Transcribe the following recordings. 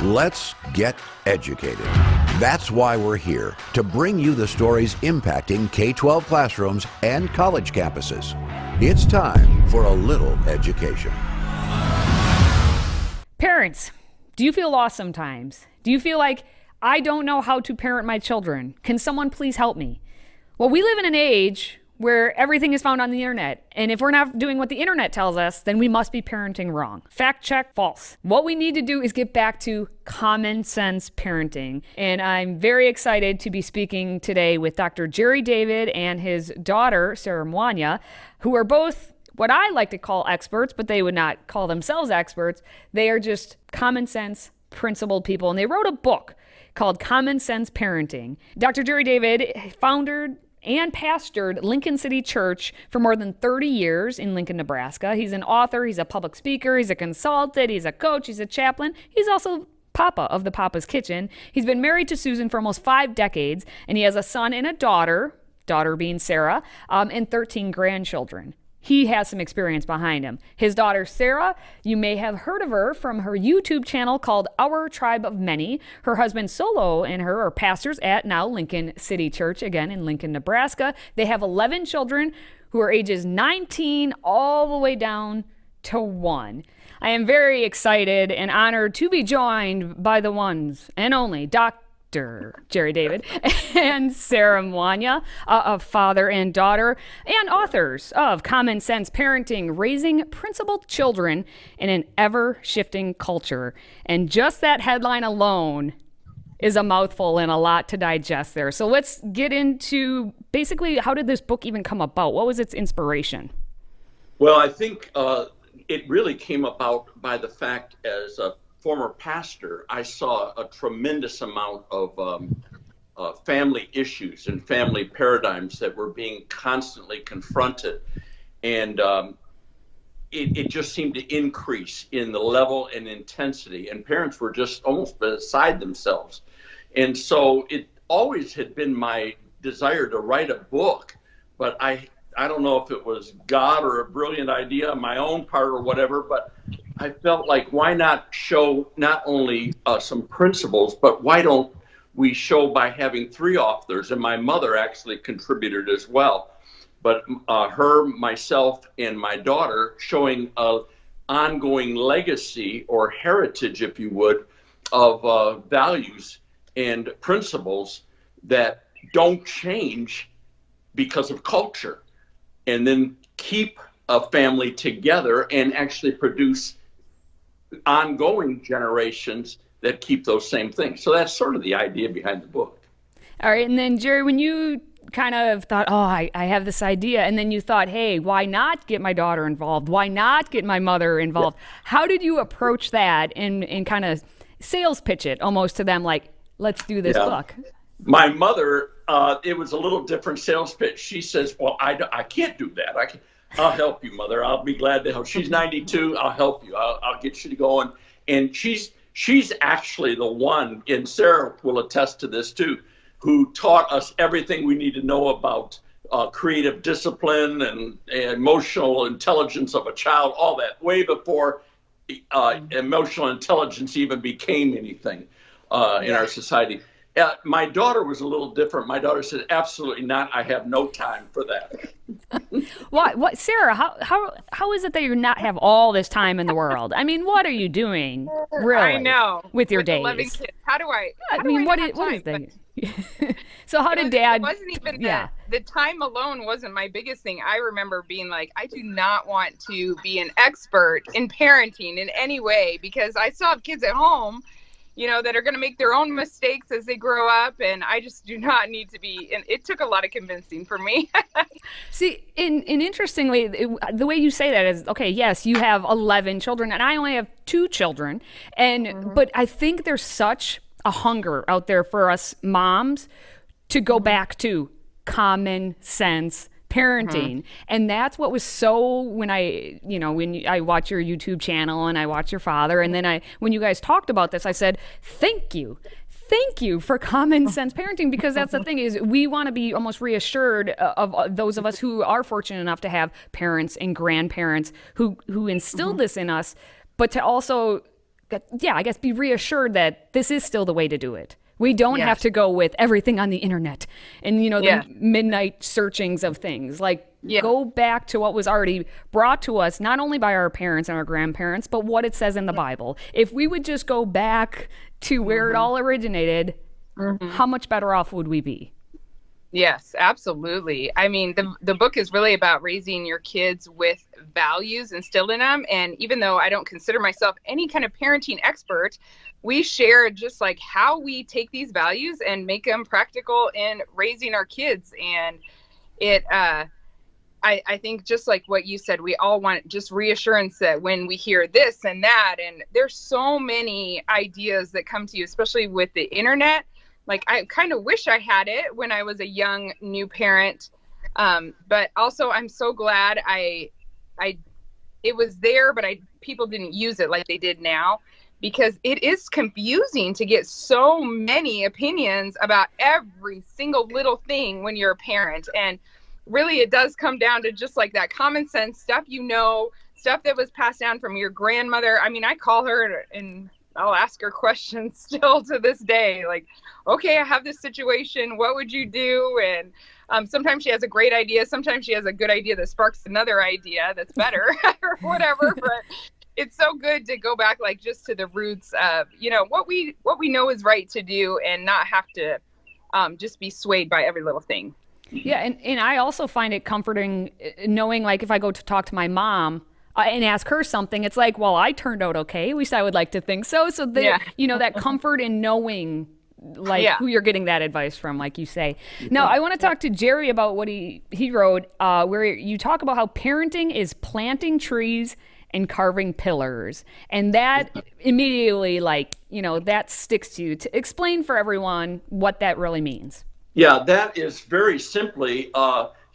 Let's get educated. That's why we're here, to bring you the stories impacting K-12 classrooms and college campuses. It's time for a little education. Parents, do you feel lost sometimes? Do you feel like, I don't know how to parent my children? Can someone please help me? Well, we live in an age where everything is found on the internet. And if we're not doing what the internet tells us, then we must be parenting wrong. Fact check, false. What we need to do is get back to common sense parenting. And I'm very excited to be speaking today with Dr. Shirley David and his daughter, Sarah Mwania, who are both what I like to call experts, but they would not call themselves experts. They are just common sense, principled people. And they wrote a book called Commonsense Parenting. Dr. Shirley David founded and pastored Lincoln City Church for more than 30 years in Lincoln, Nebraska. He's an author, he's a public speaker, he's a consultant, he's a coach, he's a chaplain. He's also Papa of the Papa's Kitchen. He's been married to Susan for almost 5 decades, and he has a son and a daughter being Sarah, and 13 grandchildren. He has some experience behind him. His daughter, Sarah, you may have heard of her from her YouTube channel called Our Tribe of Many. Her husband, Solo, and her are pastors at now Lincoln City Church, again in Lincoln, Nebraska. They have 11 children who are ages 19 all the way down to 1. I am very excited and honored to be joined by the ones and only Dr. Shirley David and Sarah Mwania, a father and daughter, and authors of Common Sense Parenting, Raising Principled Children in an Ever-Shifting Culture. And just that headline alone is a mouthful and a lot to digest there. So let's get into basically, how did this book even come about? What was its inspiration? Well, I think it really came about by the fact, as a former pastor, I saw a tremendous amount of family issues and family paradigms that were being constantly confronted. And it just seemed to increase in the level and intensity. And parents were just almost beside themselves. And so it always had been my desire to write a book, but I don't know if it was God or a brilliant idea on my own part or whatever, but I felt like, why not show not only some principles, but why don't we show by having 3 authors, and my mother actually contributed as well, but her, myself, and my daughter, showing an ongoing legacy or heritage, if you would, of values and principles that don't change because of culture, and then keep a family together and actually produce ongoing generations that keep those same things. So that's sort of the idea behind the book. All right. And then, Jerry, when you kind of thought, I have this idea, and then you thought, hey, why not get my daughter involved? Why not get my mother involved? Yeah. How did you approach that and kind of sales pitch it almost to them, like, let's do this book? My mother, it was a little different sales pitch. She says, well, I can't do that. I'll help you, Mother. I'll be glad to help. She's 92. I'll help you. I'll get you going. And she's actually the one, and Sarah will attest to this too, who taught us everything we need to know about creative discipline and emotional intelligence of a child, all that, way before emotional intelligence even became anything in our society. My daughter was a little different. My daughter said, absolutely not. I have no time for that. What, Sarah, how is it that you not have all this time in the world? I mean, what are you doing, really? I know. With your days. 11 kids. How do I what is that? So how did Dad? It wasn't even that. The time alone wasn't my biggest thing. I remember being like, I do not want to be an expert in parenting in any way, because I still have kids at home, that are going to make their own mistakes as they grow up. And I just do not need to be. And it took a lot of convincing for me. See, and interestingly, the way you say that is, okay, yes, you have 11 children and I only have 2 children. And but I think there's such a hunger out there for us moms to go back to common sense parenting. And that's what was so, when I watch your YouTube channel and I watch your father, and then when you guys talked about this, I said, thank you for common sense parenting, because that's the thing, is we want to be almost reassured of those of us who are fortunate enough to have parents and grandparents who instilled this in us, but to also I guess be reassured that this is still the way to do it. We don't have to go with everything on the internet and, the midnight searchings of things. Like, go back to what was already brought to us, not only by our parents and our grandparents, but what it says in the Bible. If we would just go back to where it all originated, how much better off would we be? Yes, absolutely. I mean, the book is really about raising your kids with values instilled in them. And even though I don't consider myself any kind of parenting expert, we share just like how we take these values and make them practical in raising our kids. And I think just like what you said, we all want just reassurance that when we hear this and that, and there's so many ideas that come to you, especially with the internet. Like, I kind of wish I had it when I was a young new parent. But also I'm so glad it was there, but people didn't use it like they did now, because it is confusing to get so many opinions about every single little thing when you're a parent. And really, it does come down to just like that common sense stuff, stuff that was passed down from your grandmother. I mean, I call her and I'll ask her questions still to this day. Like, okay, I have this situation. What would you do? And sometimes she has a great idea. Sometimes she has a good idea that sparks another idea that's better or whatever. But it's so good to go back, like, just to the roots of, what we know is right to do and not have to just be swayed by every little thing. Yeah. And I also find it comforting knowing, like, if I go to talk to my mom, and ask her something, it's like, well, I turned out okay. At least I would like to think so. So, that comfort in knowing, like, who you're getting that advice from, like you say. Now, I want to talk to Jerry about what he wrote, where you talk about how parenting is planting trees and carving pillars. And that immediately, like, that sticks to you. To explain for everyone what that really means. Yeah, that is very simply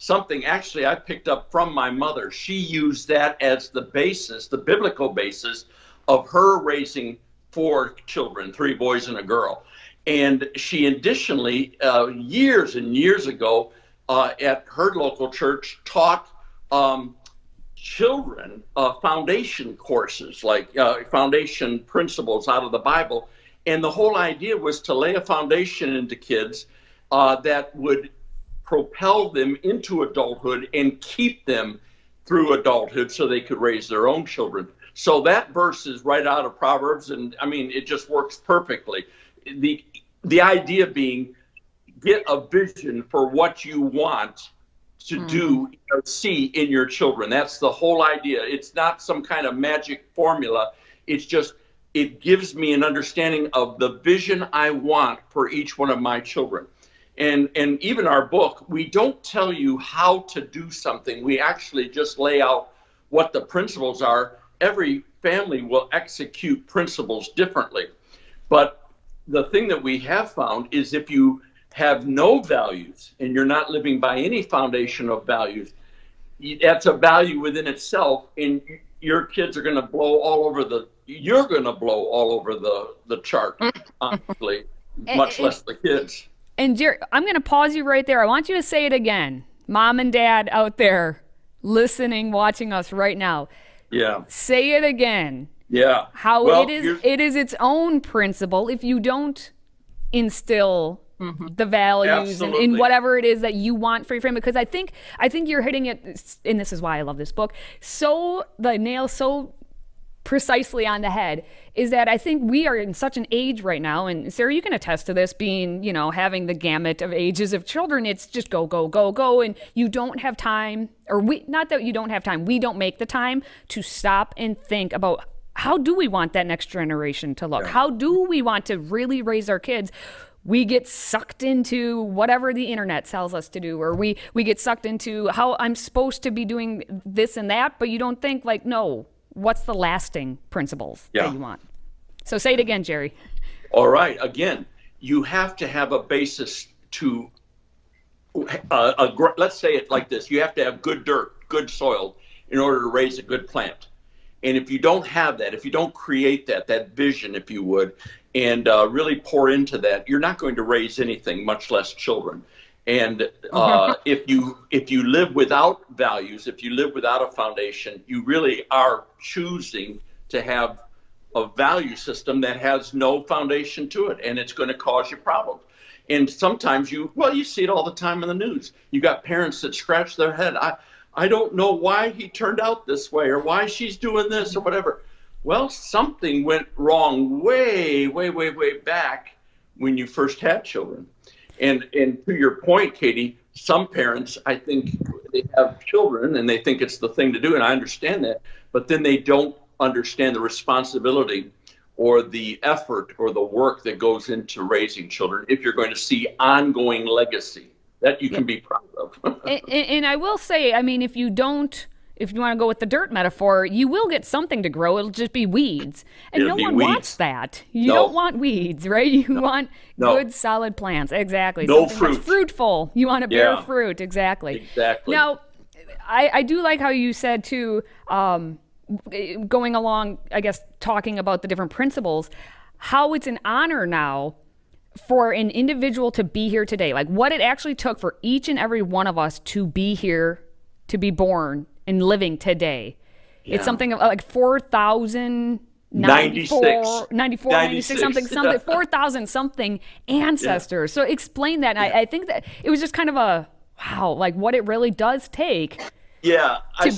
something actually I picked up from my mother. She used that as the basis, the biblical basis of her raising 4 children, 3 boys and a girl. And she additionally, years and years ago, at her local church, taught children foundation courses, like foundation principles out of the Bible. And the whole idea was to lay a foundation into kids that would propel them into adulthood and keep them through adulthood so they could raise their own children. So that verse is right out of Proverbs, and I mean, it just works perfectly. The idea being, get a vision for what you want to do or see in your children. That's the whole idea. It's not some kind of magic formula. It's just, it gives me an understanding of the vision I want for each one of my children. And even our book, we don't tell you how to do something. We actually just lay out what the principles are. Every family will execute principles differently. But the thing that we have found is if you have no values and you're not living by any foundation of values, that's a value within itself, and your kids are going to blow all over the chart, honestly, much less the kids. And Jerry, I'm going to pause you right there. I want you to say it again. Mom and dad out there listening, watching us right now. Yeah. Say it again. Yeah. How it is its own principle if you don't instill the values in whatever it is that you want for your family. Because I think you're hitting it, and this is why I love this book, the nail so precisely on the head, is that I think we are in such an age right now, and Sarah, you can attest to this, being, having the gamut of ages of children. It's just go, go, go, go, and you don't have time, not that you don't have time, we don't make the time to stop and think about, how do we want that next generation to look? Yeah. How do we want to really raise our kids? We get sucked into whatever the internet tells us to do, or we get sucked into how I'm supposed to be doing this and that, but you don't think, like, no, what's the lasting principles that you want? So say it again, Jerry. All right. Again, you have to have a basis to, let's say it like this. You have to have good dirt, good soil in order to raise a good plant. And if you don't have that, if you don't create that vision, if you would, and really pour into that, you're not going to raise anything, much less children. And if you live without values, if you live without a foundation, you really are choosing to have a value system that has no foundation to it, and it's going to cause you problems. And sometimes you see it all the time in the news. You got parents that scratch their head. I don't know why he turned out this way, or why she's doing this, or whatever. Well, something went wrong way, way, way, way back when you first had children. And to your point, Katie, some parents, I think, they have children and they think it's the thing to do, and I understand that, but then they don't understand the responsibility or the effort or the work that goes into raising children if you're going to see ongoing legacy that you can be proud of. and I will say, I mean, if you want to go with the dirt metaphor, you will get something to grow. It'll just be weeds. And no one wants that. You don't want weeds, right? You want good, solid plants. Exactly. No something fruit. that's fruitful. You want to bear fruit. Exactly. Now, I do like how you said, too, going along, I guess, talking about the different principles, how it's an honor now for an individual to be here today. Like what it actually took for each and every one of us to be here, to be born and living today. Yeah. It's something like 4,096 something 4,000 something ancestors. So explain that. And I think that it was just kind of a wow, like what it really does take. Yeah, I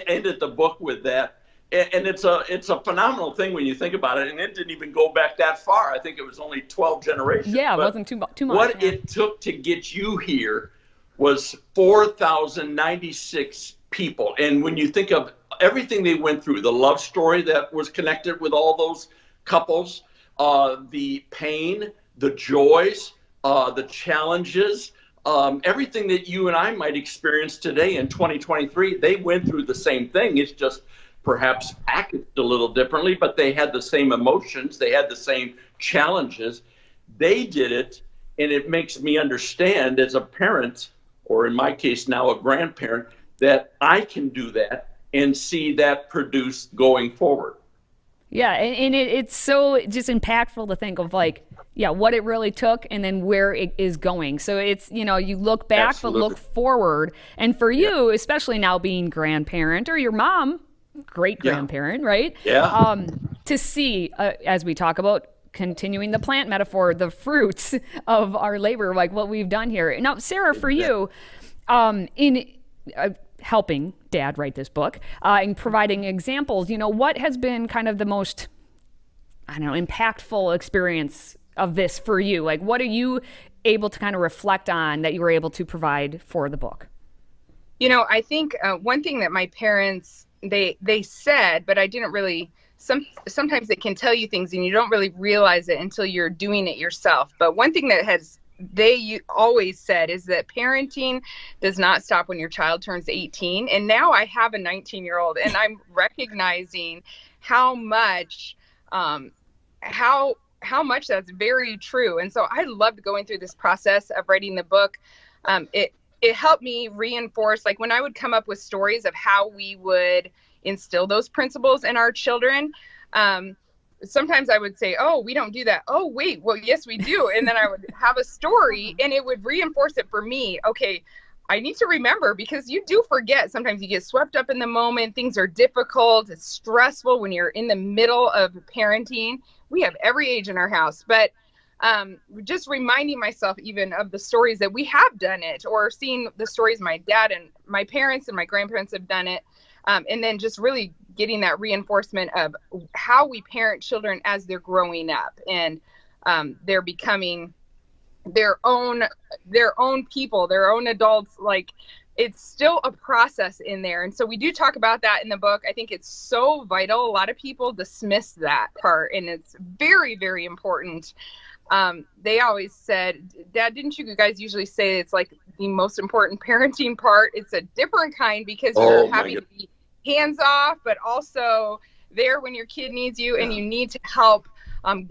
ended the book with that, and it's a phenomenal thing when you think about it. And it didn't even go back that far. I think it was only 12 generations. Yeah, it wasn't too much. What it took to get you here was 4,096 people. And when you think of everything they went through, the love story that was connected with all those couples, the pain, the joys, the challenges, everything that you and I might experience today in 2023, they went through the same thing. It's just perhaps packaged a little differently, but they had the same emotions. They had the same challenges. They did it, and it makes me understand as a parent, or in my case now a grandparent, that I can do that and see that produced going forward. Yeah, and it's so just impactful to think of like, yeah, what it really took and then where it is going. So it's, you look back, Absolutely. But look forward. And for you, especially now being grandparent or your mom, great grandparent, right? Yeah. To see, as we talk about continuing the plant metaphor, the fruits of our labor, like what we've done here. Now, Sarah, for you, in helping Dad write this book and providing examples, what has been kind of the most, impactful experience of this for you? Like, what are you able to kind of reflect on that you were able to provide for the book? I think one thing that my parents, they said, but I didn't really, sometimes it can tell you things and you don't really realize it until you're doing it yourself. But one thing that they always said is that parenting does not stop when your child turns 18. And now I have a 19-year-old and I'm recognizing how much that's very true. And so I loved going through this process of writing the book. It helped me reinforce, like when I would come up with stories of how we would instill those principles in our children. Sometimes I would say, oh, we don't do that. Oh, wait, well, yes, we do. And then I would have a story and it would reinforce it for me. Okay, I need to remember, because you do forget. Sometimes you get swept up in the moment. Things are difficult. It's stressful when you're in the middle of parenting. We have every age in our house, but just reminding myself even of the stories that we have done it, or seeing the stories my dad and my parents and my grandparents have done it. And then just really getting that reinforcement of how we parent children as they're growing up and they're becoming their own people, their own adults. Like, it's still a process in there. And so we do talk about that in the book. I think it's so vital. A lot of people dismiss that part, and it's very, very important. They always said, Dad, didn't you guys usually say it's like the most important parenting part? It's a different kind because you're having to be hands off, but also there when your kid needs you, and you need to help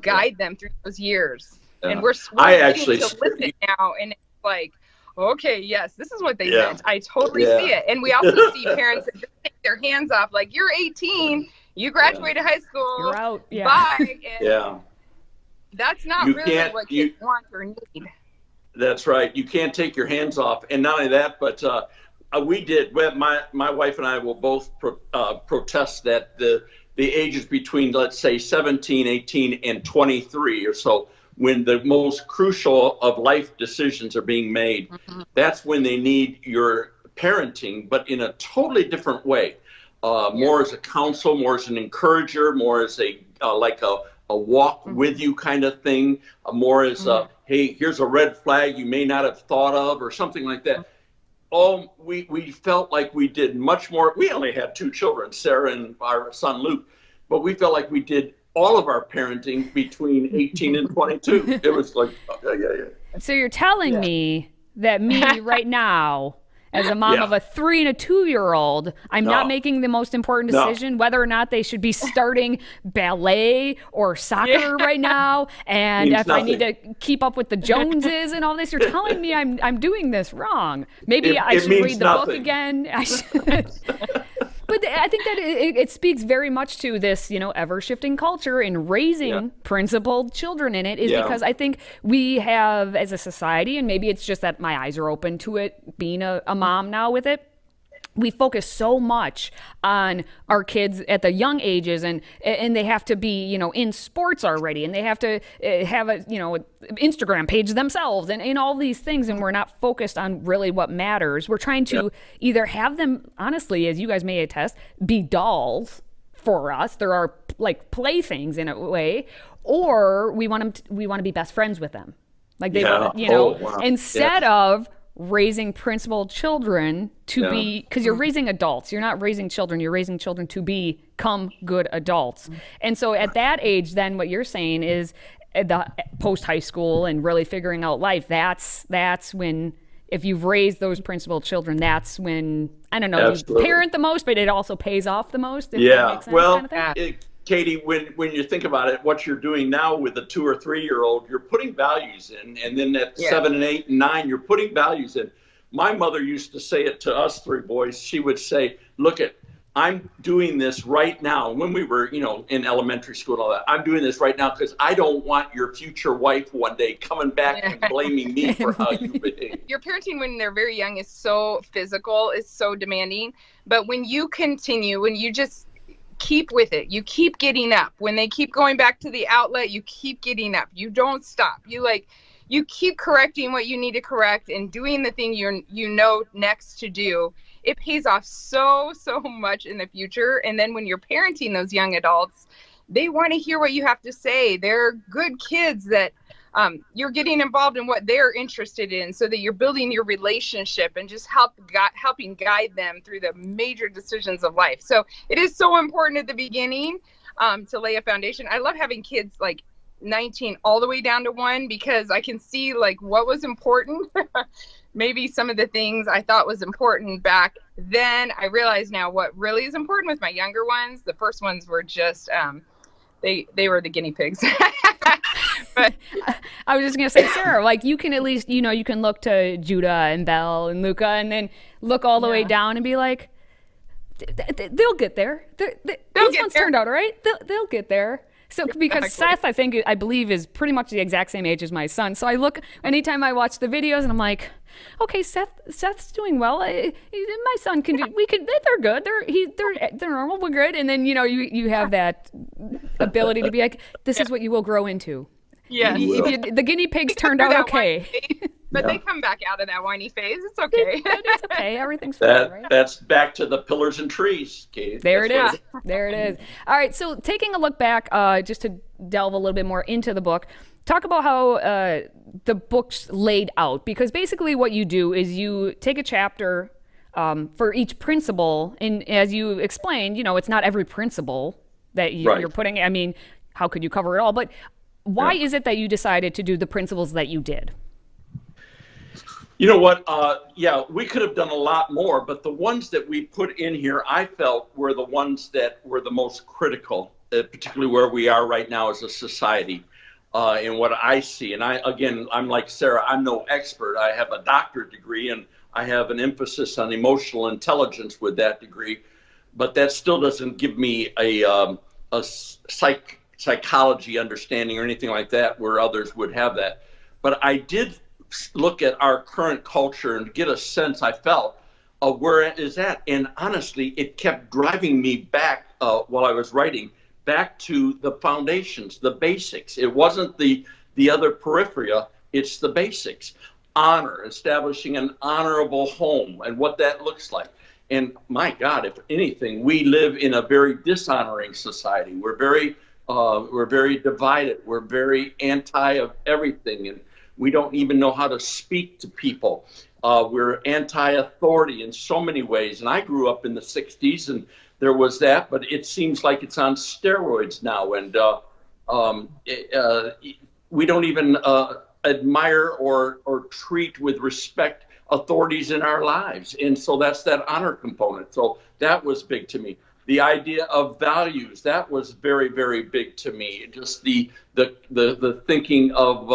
guide them through those years. And we're actually to listen now, and it's like, okay, yes, this is what they meant. I totally see it. And we also see parents that just take their hands off, like, you're 18, you graduated high school, you're out. Bye. And that's not really what kids want or need. That's right. You can't take your hands off. And not only that, but we did. My wife and I will both protest that the ages between, let's say, 17, 18, and 23 or so, when the most crucial of life decisions are being made. That's when they need your parenting, but in a totally different way. More as a counsel, more as an encourager, more as a like a walk with you kind of thing, more as hey, here's a red flag you may not have thought of, or something like that. We felt like we did much more. We only had 2 children, Sarah and our son Luke, but we felt like we did all of our parenting between 18 and 22. It was like, yeah. So you're telling me that me right now, as a mom of a 3 and a 2-year-old, I'm not making the most important decision whether or not they should be starting ballet or soccer right now, and if I need to keep up with the Joneses and all this. You're telling me I'm doing this wrong. Maybe I should read the book again. I should. But I think that it speaks very much to this, ever-shifting culture and raising principled children in it, is because I think we have, as a society, and maybe it's just that my eyes are open to it, being a mom now with it, we focus so much on our kids at the young ages, and they have to be, in sports already, and they have to have a, Instagram page themselves, and all these things, and we're not focused on really what matters. We're trying to either have them, honestly, as you guys may attest, be dolls for us. There are like playthings in a way, or we want to be best friends with them, like they, instead of raising principled children to be, because you're raising adults, you're not raising children, you're raising children to become good adults. And so at that age, then what you're saying is the post high school and really figuring out life, that's when, if you've raised those principled children, that's when, I don't know, you parent the most, but it also pays off the most. If that makes sense, well, kind of Katie, when you think about it, what you're doing now with a 2 or 3-year-old, you're putting values in, and then at 7 and 8 and 9, you're putting values in. My mother used to say it to us 3 boys. She would say, "Look, I'm doing this right now." When we were, in elementary school and all that, I'm doing this right now because I don't want your future wife one day coming back and blaming me for how you behave. Your parenting when they're very young is so physical, is so demanding. But when you continue, when you just keep with it, you keep getting up. When they keep going back to the outlet, you keep getting up. You don't stop. You keep correcting what you need to correct and doing the thing you know next to do. It pays off so much in the future. And then when you're parenting those young adults, they want to hear what you have to say. They're good kids that you're getting involved in what they're interested in, so that you're building your relationship and just helping guide them through the major decisions of life. So it is so important at the beginning to lay a foundation. I love having kids like 19 all the way down to 1, because I can see like what was important. Maybe some of the things I thought was important back then, I realize now what really is important with my younger ones. The first ones were just they were the guinea pigs. But I was just going to say, Sarah, like you can at least, you can look to Judah and Belle and Luca, and then look all the way down and be like, they'll get there. Those ones turned out all right. They'll get there. So because Seth, I believe is pretty much the exact same age as my son. So I look, anytime I watch the videos, and I'm like, okay, Seth's doing well. My son can do. They're good. They're normal. We're good. And then you have that ability to be like, this is what you will grow into. Yeah. The guinea pigs turned out okay. But they come back out of that whiny phase. It's okay. It's okay. Everything's fine, right? That's back to the pillars and trees, Kate. There it is. There it is. All right. So taking a look back, just to delve a little bit more into the book, talk about how the book's laid out. Because basically what you do is you take a chapter for each principle. And as you explained, it's not every principle that you're putting. I mean, how could you cover it all? But why is it that you decided to do the principles that you did? You know what? We could have done a lot more, but the ones that we put in here, I felt were the ones that were the most critical, particularly where we are right now as a society, and what I see. And I'm like Sarah, I'm no expert. I have a doctorate degree, and I have an emphasis on emotional intelligence with that degree, but that still doesn't give me a psychology understanding or anything like that, where others would have that. But I did look at our current culture and get a sense, I felt, where it is at. And honestly, it kept driving me back while I was writing, back to the foundations, the basics. It wasn't the other peripheria, it's the basics. Honor, establishing an honorable home and what that looks like. And my God, if anything, we live in a very dishonoring society. We're very divided. We're very anti of everything, and we don't even know how to speak to people. We're anti-authority in so many ways. And I grew up in the 60s, and there was that, but it seems like it's on steroids now. And we don't even admire or treat with respect authorities in our lives. And so that's that honor component. So that was big to me. The idea of values, that was very, very big to me. Just the thinking of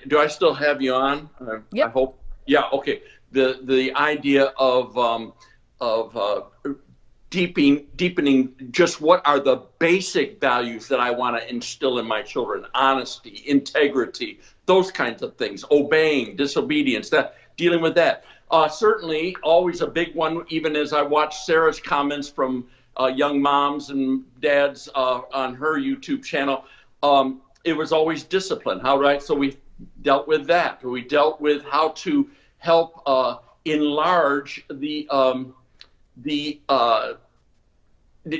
do I still have you on? Yep. I hope. Yeah. Okay. The idea of deepening just what are the basic values that I want to instill in my children: honesty, integrity, those kinds of things, obeying, disobedience, that dealing with that. Certainly, always a big one, even as I watched Sarah's comments from young moms and dads on her YouTube channel. It was always discipline. How, right? So we dealt with that. We dealt with how to help enlarge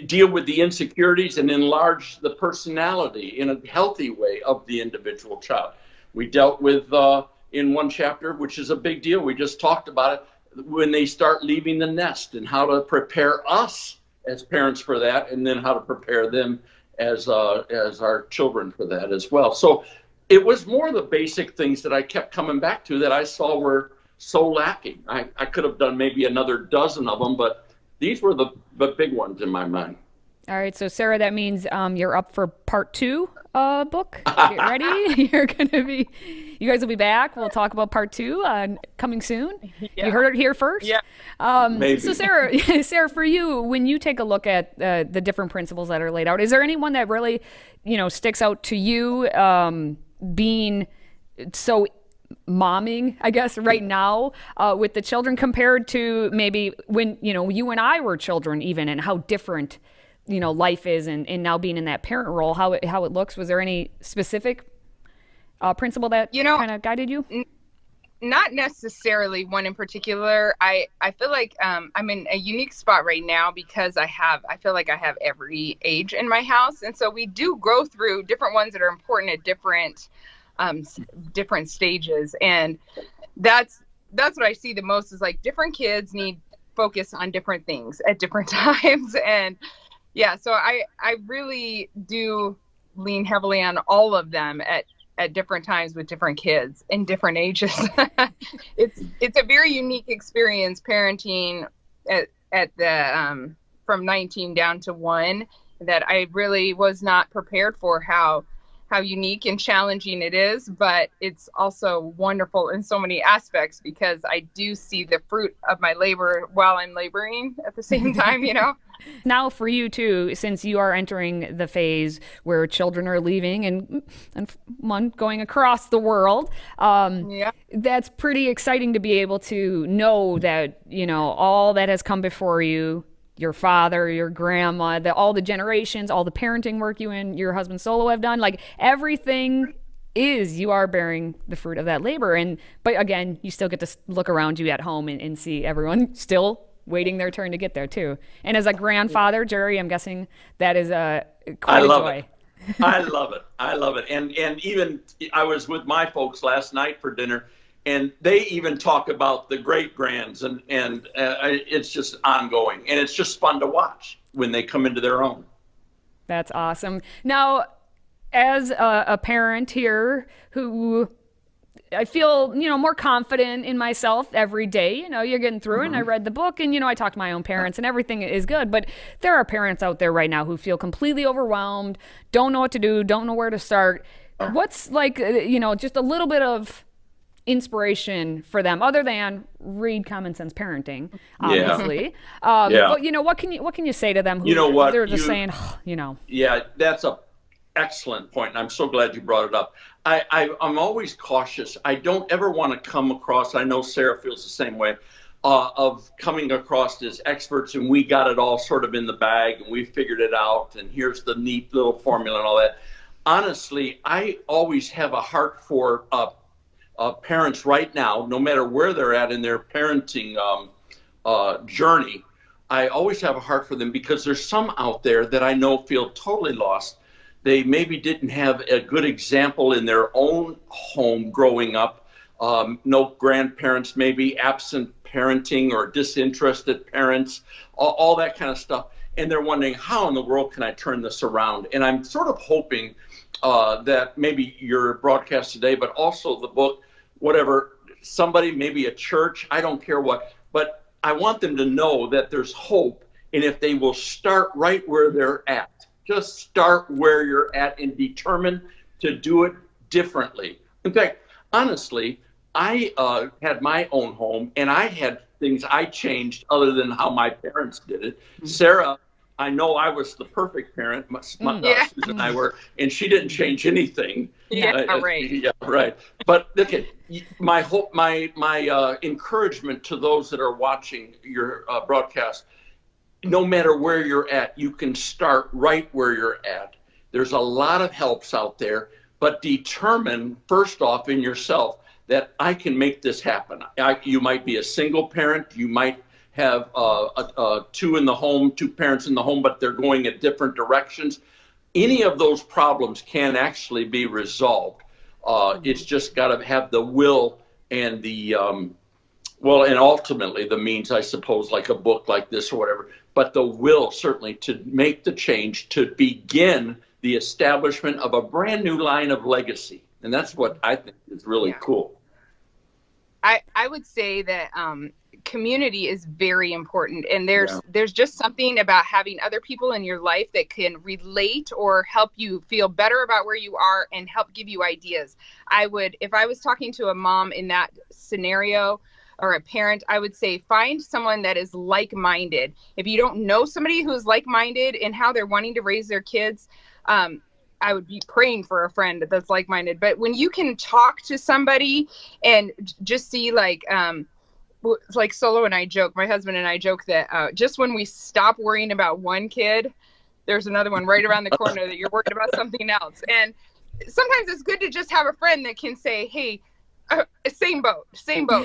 deal with the insecurities and enlarge the personality in a healthy way of the individual child. We dealt with in one chapter, which is a big deal. We just talked about it, when they start leaving the nest and how to prepare us as parents for that, and then how to prepare them as our children for that as well. So it was more the basic things that I kept coming back to that I saw were so lacking. I could have done maybe another dozen of them, but these were the big ones in my mind. All right, so Sarah, that means you're up for part 2 book. Get ready. You guys will be back. We'll talk about part 2 coming soon. Yeah. You heard it here first. Yeah. Maybe. So Sarah, for you, when you take a look at the different principles that are laid out, is there anyone that really, sticks out to you, being so momming, I guess, right now with the children compared to maybe when, you and I were children even, and how different, life is, and now being in that parent role, how it looks? Was there any specific principle that kind of guided you? Not necessarily one in particular. I feel like I'm in a unique spot right now because I feel like I have every age in my house. And so we do go through different ones that are important at different stages. And that's what I see the most, is like different kids need focus on different things at different times. And yeah, so I really do lean heavily on all of them at different times with different kids in different ages. It's a very unique experience parenting at the from 19 down to 1, that I really was not prepared for how unique and challenging it is, but it's also wonderful in so many aspects because I do see the fruit of my labor while I'm laboring at the same time, Now for you too, since you are entering the phase where children are leaving and one going across the world, that's pretty exciting to be able to know that, all that has come before you, your father, your grandma, all the generations, all the parenting work you and your husband Solo have done, like everything you are bearing the fruit of that labor. But again, you still get to look around you at home and see everyone still waiting their turn to get there too. And as a grandfather, Jerry, I'm guessing that is quite a joy. I love it. And even I was with my folks last night for dinner, and they even talk about the great grands, and it's just ongoing, and it's just fun to watch when they come into their own. That's awesome. Now, as a parent here who I feel, more confident in myself every day, you're getting through it, and I read the book, and, I talk to my own parents, and everything is good. But there are parents out there right now who feel completely overwhelmed, don't know what to do, don't know where to start. What's just a little bit of inspiration for them other than read Commonsense Parenting, obviously. But, what can you say to them who they're just saying, Yeah, that's a excellent point, and I'm so glad you brought it up. I'm always cautious. I don't ever want to come across, I know Sarah feels the same way, of coming across as experts and we got it all sort of in the bag and we figured it out and here's the neat little formula and all that. Honestly, I always have a heart for parents right now, no matter where they're at in their parenting journey. I always have a heart for them because there's some out there that I know feel totally lost. They maybe didn't have a good example in their own home growing up. No grandparents, maybe absent parenting or disinterested parents, all that kind of stuff. And they're wondering, how in the world can I turn this around? And I'm sort of hoping that maybe your broadcast today, but also the book, whatever, somebody, maybe a church, I don't care what, but I want them to know that there's hope. And if they will start right where they're at, just start where you're at and determine to do it differently. In fact, honestly, I had my own home and I had things I changed other than how my parents did it. Mm-hmm. Sarah, I know I was the perfect parent, Susan and I were, and she didn't change anything. Right. Yeah, right. But okay, my hope, my encouragement to those that are watching your broadcast, no matter where you're at, you can start right where you're at. There's a lot of helps out there, but determine first off in yourself that I can make this happen. You might be a single parent, you might have two parents in the home, but they're going in different directions. Any of those problems can actually be resolved. It's just got to have the will and the, and ultimately the means, I suppose, like a book like this or whatever, but the will certainly to make the change, to begin the establishment of a brand new line of legacy. And that's what I think is really cool. I would say that community is very important, and there's just something about having other people in your life that can relate or help you feel better about where you are and help give you ideas. If I was talking to a mom in that scenario or a parent, I would say find someone that is like-minded. If you don't know somebody who's like-minded in how they're wanting to raise their kids, I would be praying for a friend that's like-minded. But when you can talk to somebody and just see like Solo and I joke, my husband and I joke that just when we stop worrying about one kid, there's another one right around the corner that you're worried about something else. And sometimes it's good to just have a friend that can say, hey, same boat,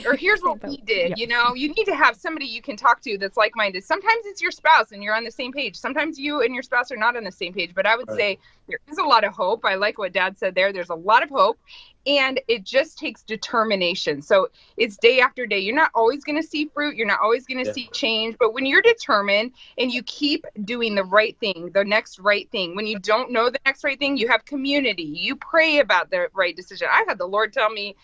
or here's what we did. You know, you need to have somebody you can talk to that's like-minded. Sometimes it's your spouse and you're on the same page. Sometimes you and your spouse are not on the same page, but I would say there is a lot of hope. I like what Dad said there. There's a lot of hope, and it just takes determination. So it's day after day. You're not always going to see fruit. You're not always going to see change, but when you're determined and you keep doing the right thing, the next right thing, when you don't know the next right thing, you have community. You pray about the right decision. I've had the Lord tell me,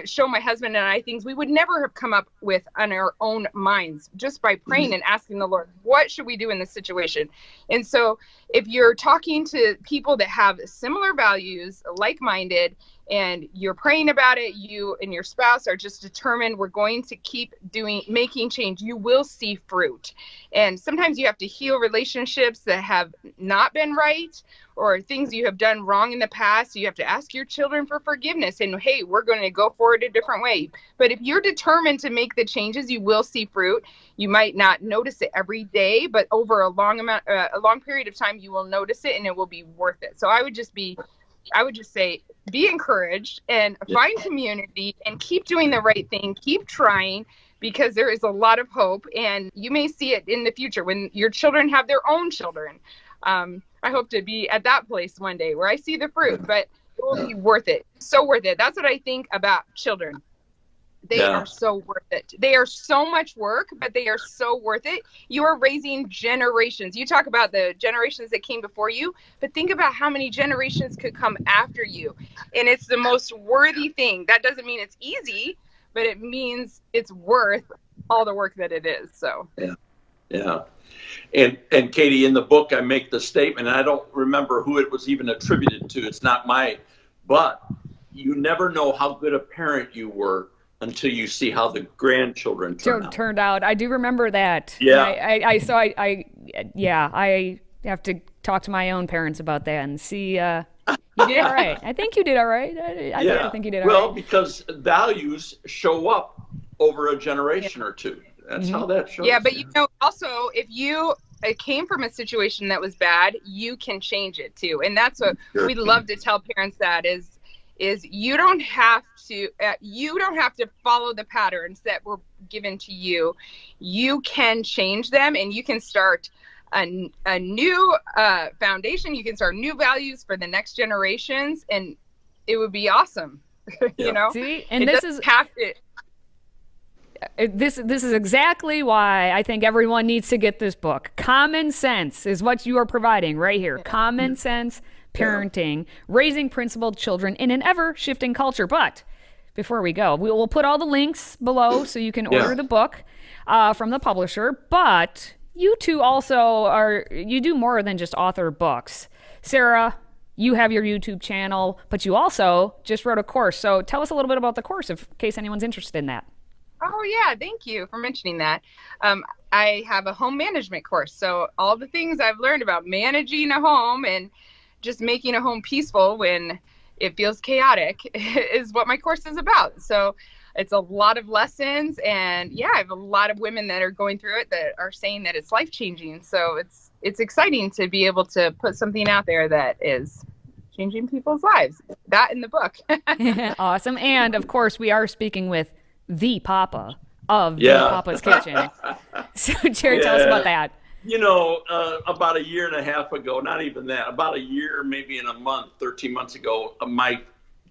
show my husband and I things we would never have come up with on our own minds, just by praying and asking the Lord, what should we do in this situation? And so if you're talking to people that have similar values, like-minded, and you're praying about it, you and your spouse are just determined, we're going to keep making change, you will see fruit. And sometimes you have to heal relationships that have not been right, or things you have done wrong in the past. You have to ask your children for forgiveness and, hey, we're going to go forward a different way. But if you're determined to make the changes, you will see fruit. You might not notice it every day, but over a long period of time, you will notice it and it will be worth it. So I would just say, be encouraged and find community and keep doing the right thing. Keep trying, because there is a lot of hope, and you may see it in the future when your children have their own children. I hope to be at that place one day where I see the fruit, but it will be worth it. So worth it. That's what I think about children. They are so worth it. They are so much work, but they are so worth it. You are raising generations. You talk about the generations that came before you, but think about how many generations could come after you. And it's the most worthy thing. That doesn't mean it's easy, but it means it's worth all the work that it is. So yeah. And Katie, in the book, I make the statement, and I don't remember who it was even attributed to. It's not but you never know how good a parent you were until you see how the grandchildren turned out. I do remember that. Yeah. have to talk to my own parents about that and see. You did all right. I think you did all right. I like to think you did all right. Well, because values show up over a generation or two. That's how that shows. Yeah, but also, if you came from a situation that was bad, you can change it too. And that's what we love to tell parents, that is you don't have to follow the patterns that were given to you. You can change them, and you can start a new foundation. You can start new values for the next generations, and it would be awesome. See, and this is exactly why I think everyone needs to get this book. Common Sense is what you are providing right here. Common Sense Parenting, Raising Principled Children in an Ever-Shifting Culture. But before we go, we will put all the links below so you can order the book from the publisher. But you two also you do more than just author books. Sarah, you have your YouTube channel, but you also just wrote a course. So tell us a little bit about the course in case anyone's interested in that. Oh, yeah. Thank you for mentioning that. I have a home management course. So all the things I've learned about managing a home and just making a home peaceful when it feels chaotic is what my course is about. So it's a lot of lessons. And yeah, I have a lot of women that are going through it that are saying that it's life-changing. So it's exciting to be able to put something out there that is changing people's lives. That in the book. Awesome. And of course, we are speaking with the Papa of the Papa's Kitchen. So Jerry, tell us about that. About a year and a half ago, not even that, about a year, maybe in a month, 13 months ago, my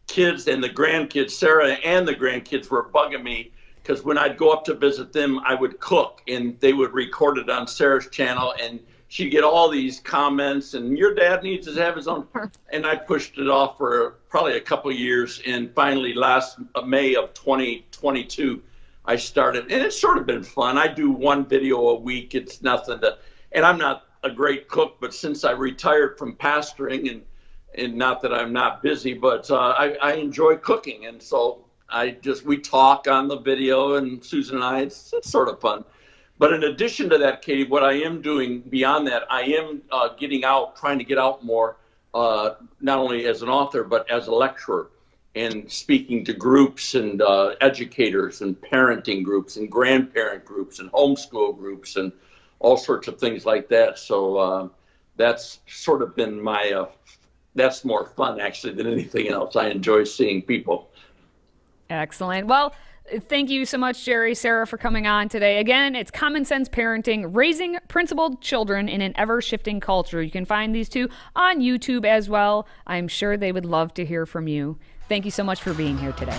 kids and the grandkids, Sarah and the grandkids, were bugging me because when I'd go up to visit them, I would cook and they would record it on Sarah's channel, and she'd get all these comments, and your dad needs to have his own. And I pushed it off for probably a couple of years. And finally, last May of 2022, I started, and it's sort of been fun. I do one video a week. It's nothing and I'm not a great cook, but since I retired from pastoring, and not that I'm not busy, but I enjoy cooking. And so we talk on the video, and Susan and I, it's sort of fun. But in addition to that, Katie, what I am doing beyond that, I am trying to get out more, not only as an author, but as a lecturer, and speaking to groups and educators and parenting groups and grandparent groups and homeschool groups and all sorts of things like that. So that's sort of been that's more fun actually than anything else. I enjoy seeing people. Excellent. Well, thank you so much, Jerry, Sarah, for coming on today. Again, it's Common Sense Parenting, Raising Principled Children in an Ever-Shifting Culture. You can find these two on YouTube as well. I'm sure they would love to hear from you. Thank you so much for being here today.